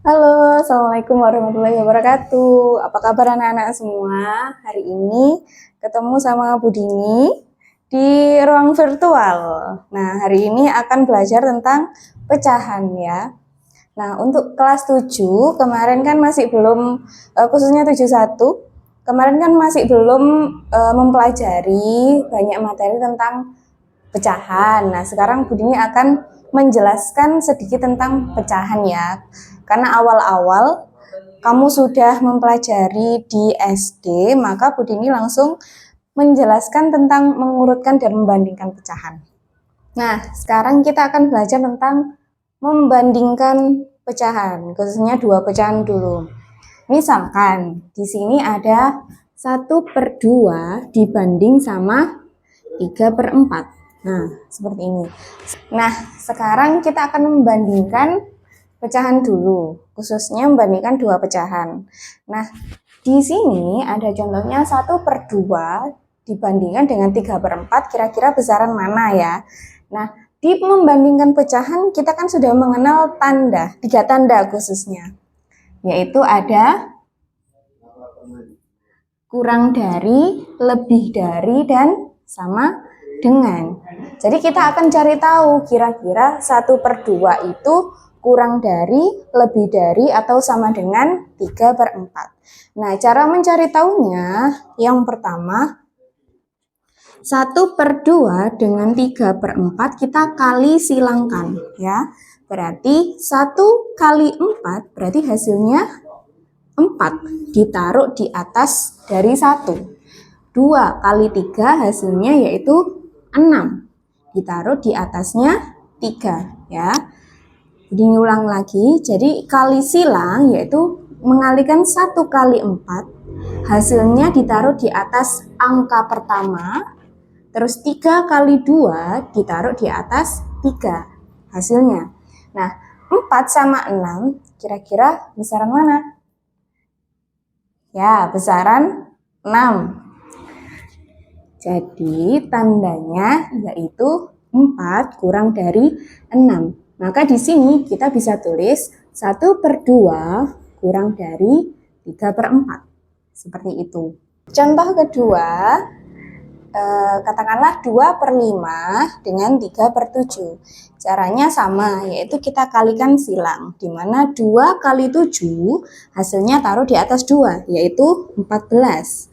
Halo, Assalamualaikum warahmatullahi wabarakatuh. Apa kabar anak-anak semua? Hari ini ketemu sama Bu Dini di ruang virtual. Nah, hari ini akan belajar tentang pecahan ya. Nah, untuk kelas 7, kemarin kan masih belum, khususnya 71, kemarin kan masih belum mempelajari banyak materi tentang pecahan. Nah, sekarang Bu Dini akan menjelaskan sedikit tentang pecahan ya. Karena awal-awal kamu sudah mempelajari di SD, maka Bu Dini langsung menjelaskan tentang mengurutkan dan membandingkan pecahan. Nah, sekarang kita akan belajar tentang membandingkan pecahan, khususnya dua pecahan dulu. Misalkan di sini ada 1/2 dibanding sama 3/4. Nah, seperti ini. Nah, sekarang kita akan membandingkan pecahan dulu, khususnya membandingkan dua pecahan. Nah, di sini ada contohnya 1/2 dibandingkan dengan 3/4, kira-kira besaran mana ya? Nah, di membandingkan pecahan kita kan sudah mengenal tanda, 3 tanda khususnya, yaitu ada kurang dari, lebih dari, dan sama dengan. Jadi kita akan cari tahu kira-kira 1/2 itu kurang dari, lebih dari, atau sama dengan 3/4. Nah, cara mencari tahunya yang pertama 1/2 dengan 3/4 kita kali silangkan ya. Berarti 1 kali 4 berarti hasilnya 4 ditaruh di atas dari 1. 2 kali 3 hasilnya yaitu 6 ditaruh di atasnya 3 ya. Diulang lagi, jadi kali silang yaitu mengalikan 1 kali 4 hasilnya ditaruh di atas angka pertama, terus 3 kali 2 ditaruh di atas 3 hasilnya. Nah, 4 sama 6 kira-kira besaran mana? Ya, besaran 6. Jadi tandanya yaitu 4 kurang dari 6. Maka di sini kita bisa tulis 1/2 kurang dari 3/4. Seperti itu. Contoh kedua, katakanlah 2/5 dengan 3/7. Caranya sama, yaitu kita kalikan silang, di mana 2 kali 7 hasilnya taruh di atas 2, yaitu 14.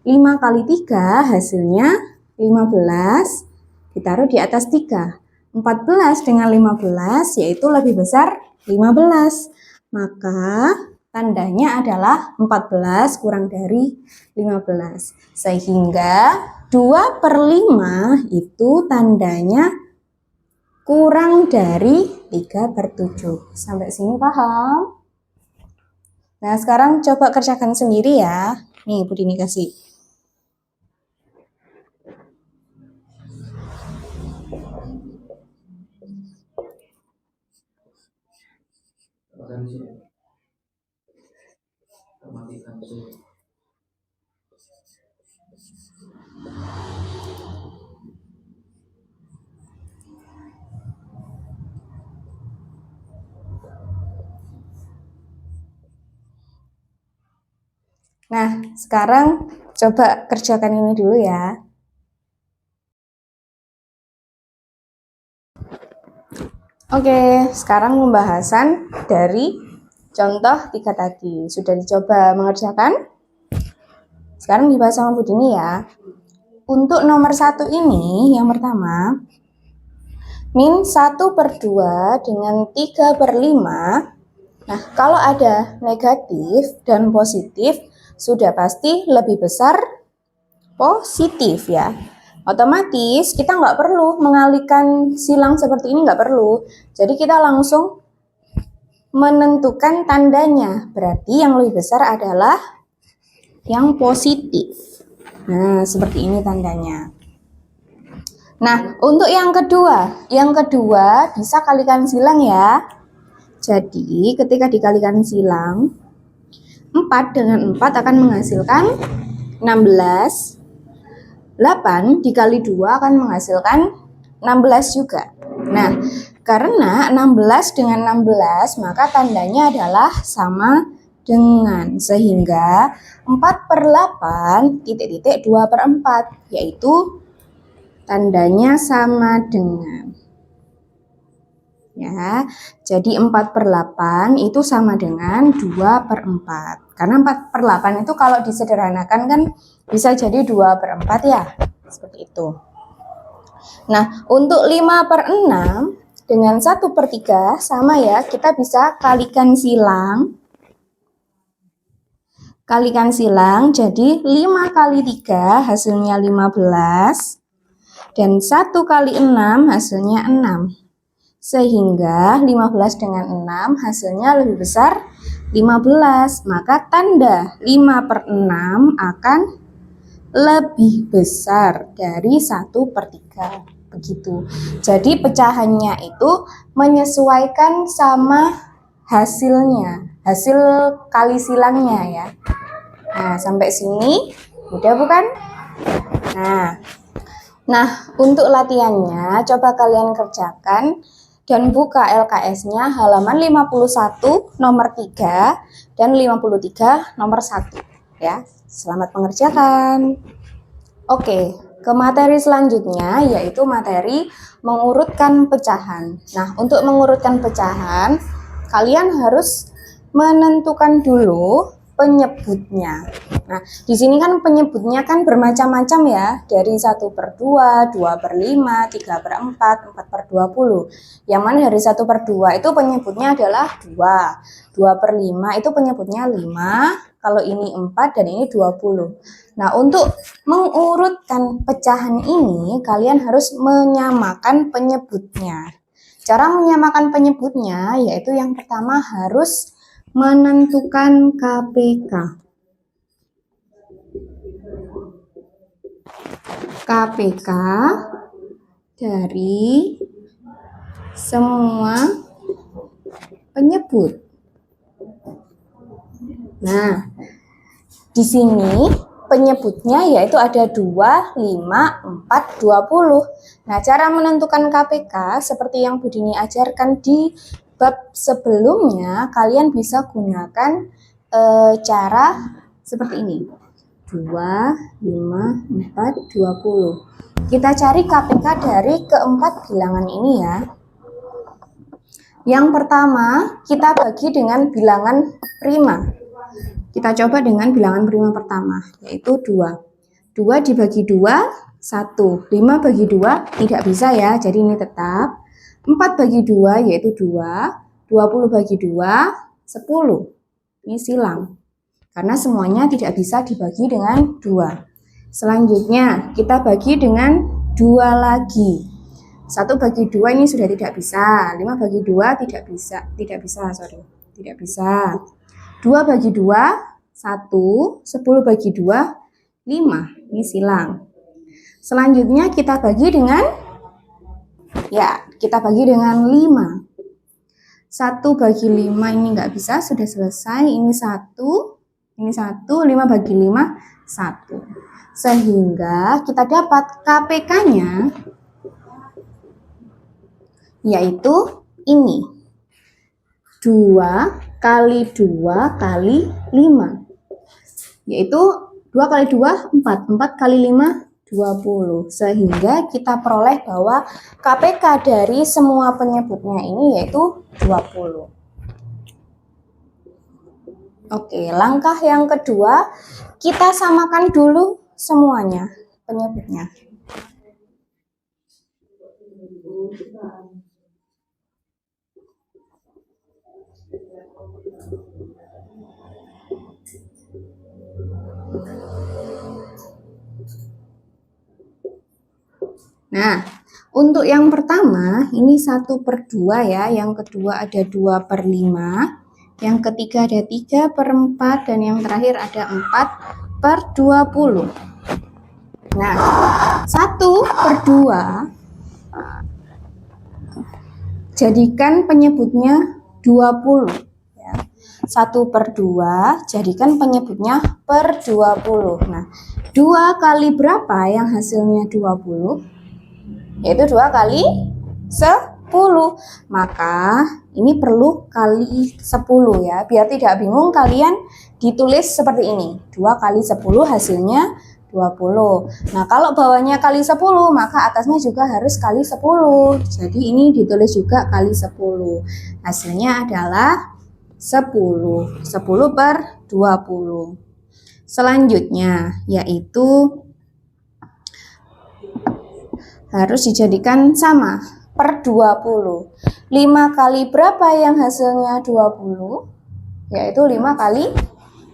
5 kali 3 hasilnya 15 ditaruh di atas 3. 14 dengan 15 yaitu lebih besar 15. Maka tandanya adalah 14 kurang dari 15. Sehingga 2/5 itu tandanya kurang dari 3/7. Sampai sini paham? Nah, sekarang coba kerjakan sendiri ya. Nih, Bu Dini kasih. Nah, sekarang coba kerjakan ini dulu ya. Oke, sekarang pembahasan dari contoh 3 tadi. Sudah dicoba mengerjakan? Sekarang dibahas sama Bu Dini ya. Untuk nomor 1 ini, yang pertama, min 1/2 dengan 3/5. Nah, kalau ada negatif dan positif, sudah pasti lebih besar positif ya. Otomatis kita nggak perlu mengalihkan silang seperti ini, nggak perlu. Jadi kita langsung menentukan tandanya. Berarti yang lebih besar adalah yang positif. Nah, seperti ini tandanya. Nah, untuk yang kedua bisa kalikan silang ya. Jadi, ketika dikalikan silang, 4 dengan 4 akan menghasilkan 16. 8 dikali 2 akan menghasilkan 16 juga. Nah, Karena 16 dengan 16 maka tandanya adalah sama dengan. Sehingga 4/8 titik-titik 2/4 yaitu tandanya sama dengan. Ya, jadi 4/8 itu sama dengan 2/4. Karena 4/8 itu kalau disederhanakan kan bisa jadi 2/4 ya. Seperti itu. Nah, untuk 5/6 dengan 1/3 sama ya, kita bisa kalikan silang. Kalikan silang, jadi 5 kali 3 hasilnya 15. Dan 1 kali 6 hasilnya 6. Sehingga 15 dengan 6 hasilnya lebih besar 15. Maka tanda 5/6 akan lebih besar dari 1/3. Begitu. Jadi pecahannya itu menyesuaikan sama hasilnya. Hasil kali silangnya ya. Nah, sampai sini udah bukan? Nah, untuk latihannya coba kalian kerjakan dan buka LKS-nya halaman 51 nomor 3 dan 53 nomor 1 ya. Selamat mengerjakan. Oke, ke materi selanjutnya yaitu materi mengurutkan pecahan. Nah, untuk mengurutkan pecahan kalian harus menentukan dulu penyebutnya. Nah, di sini kan penyebutnya kan bermacam-macam ya, dari 1/2, 2/5, 3/4, 4/20. Yang mana dari 1/2 itu penyebutnya adalah 2. 2/5 itu penyebutnya 5, kalau ini 4 dan ini 20. Nah, untuk mengurutkan pecahan ini kalian harus menyamakan penyebutnya. Cara menyamakan penyebutnya yaitu yang pertama harus menentukan KPK. KPK dari semua penyebut. Nah, di sini penyebutnya yaitu ada 2, 5, 4, 20. Nah, cara menentukan KPK seperti yang Bu Dini ajarkan di bab sebelumnya, kalian bisa gunakan cara seperti ini. 2, 5, 4, 20. Kita cari KPK dari keempat bilangan ini ya. Yang pertama, kita bagi dengan bilangan prima. Kita coba dengan bilangan prima pertama, yaitu 2. 2 dibagi 2, 1. 5 bagi 2, tidak bisa ya, jadi ini tetap. 4 bagi 2 yaitu 2, 20 bagi 2, 10. Ini silang, karena semuanya tidak bisa dibagi dengan 2. Selanjutnya, kita bagi dengan 2 lagi. 1 bagi 2 ini sudah tidak bisa, 5 bagi 2 tidak bisa, tidak bisa. 2 bagi 2, 1, 10 bagi 2, 5. Ini silang. Selanjutnya kita bagi dengan kita bagi dengan 5. 1 bagi 5 ini nggak bisa, sudah selesai. Ini 1, 5 bagi 5, 1. Sehingga kita dapat KPK-nya yaitu ini. 2 kali 2 kali 5. Yaitu 2 kali 2, 4. 4 kali 5, 20. Sehingga kita peroleh bahwa KPK dari semua penyebutnya ini yaitu 20. Oke, langkah yang kedua, kita samakan dulu semuanya penyebutnya. Nah, untuk yang pertama ini 1/2 ya, yang kedua ada 2/5, yang ketiga ada 3/4, dan yang terakhir ada 4/20. Nah, 1/2 jadikan penyebutnya 20 ya. 1/2 jadikan penyebutnya per 20. Nah, 2 kali berapa yang hasilnya 20? Yaitu 2 kali 10. Maka ini perlu kali 10 ya. Biar tidak bingung kalian ditulis seperti ini. 2 kali 10 hasilnya 20. Nah, kalau bawahnya kali 10, maka atasnya juga harus kali 10. Jadi ini ditulis juga kali 10. Hasilnya adalah 10. 10 per 20. Selanjutnya yaitu harus dijadikan sama per 20. 5 kali berapa yang hasilnya 20? Yaitu 5 kali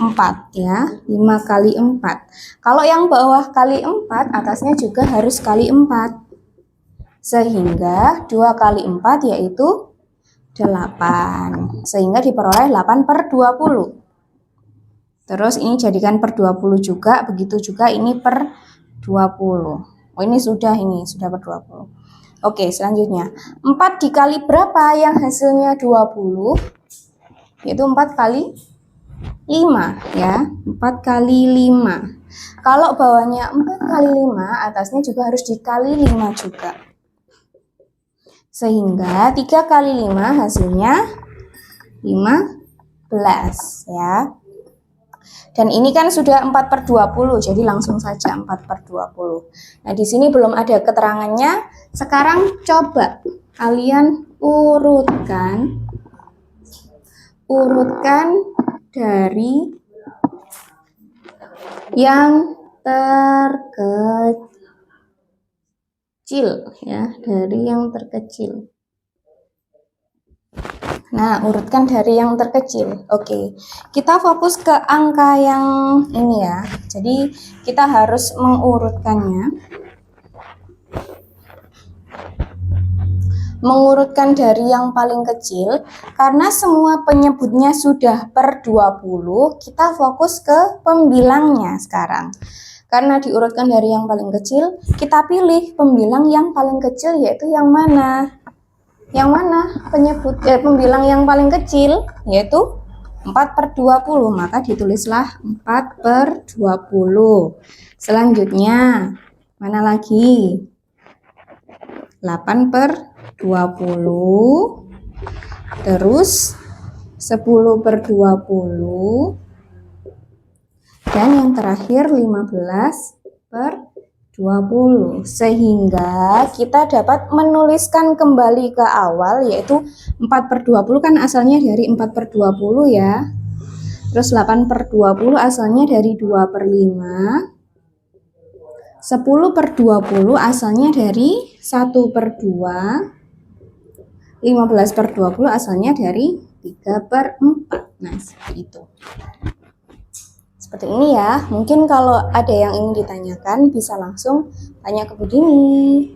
4 ya. 5 kali 4. Kalau yang bawah kali 4, atasnya juga harus kali 4. Sehingga 2 kali 4 yaitu 8. Sehingga diperoleh 8 per 20. Terus ini jadikan per 20 juga, begitu juga ini per 20. Oh, ini sudah per 20. Oke, selanjutnya 4 dikali berapa yang hasilnya 20? Yaitu 4 kali 5 ya. 4 kali 5. Kalau bawahnya 4 kali 5, atasnya juga harus dikali 5 juga. Sehingga 3 kali 5 hasilnya 15 ya. Dan ini kan sudah 4 per 20, jadi langsung saja 4 per 20. Nah, di sini belum ada keterangannya. Sekarang coba kalian urutkan dari yang terkecil ya, dari yang terkecil. Nah, urutkan dari yang terkecil. Oke, kita fokus ke angka yang ini ya. Jadi, kita harus mengurutkannya. Mengurutkan dari yang paling kecil, karena semua penyebutnya sudah per 20, kita fokus ke pembilangnya sekarang. Karena diurutkan dari yang paling kecil, kita pilih pembilang yang paling kecil, yaitu yang mana? Yang mana pembilang yang paling kecil, yaitu 4 per 20, maka ditulislah 4 per 20. Selanjutnya, mana lagi? 8 per 20, terus 10 per 20, dan yang terakhir 15 per 20, sehingga kita dapat menuliskan kembali ke awal, yaitu 4 per 20 kan asalnya dari 4 per 20 ya. Terus 8 per 20 asalnya dari 2 per 5. 10 per 20 asalnya dari 1 per 2. 15 per 20 asalnya dari 3 per 4. Nah, seperti itu. Seperti ini ya. Mungkin kalau ada yang ingin ditanyakan, bisa langsung tanya ke Budini.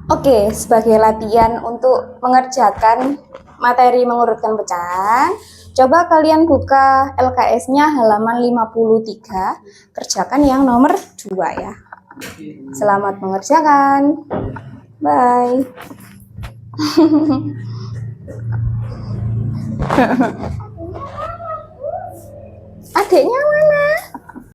Oke, sebagai latihan untuk mengerjakan materi mengurutkan pecahan, coba kalian buka LKS-nya halaman 53, kerjakan yang nomor 2 ya. Selamat mengerjakan. Bye. Adiknya mana?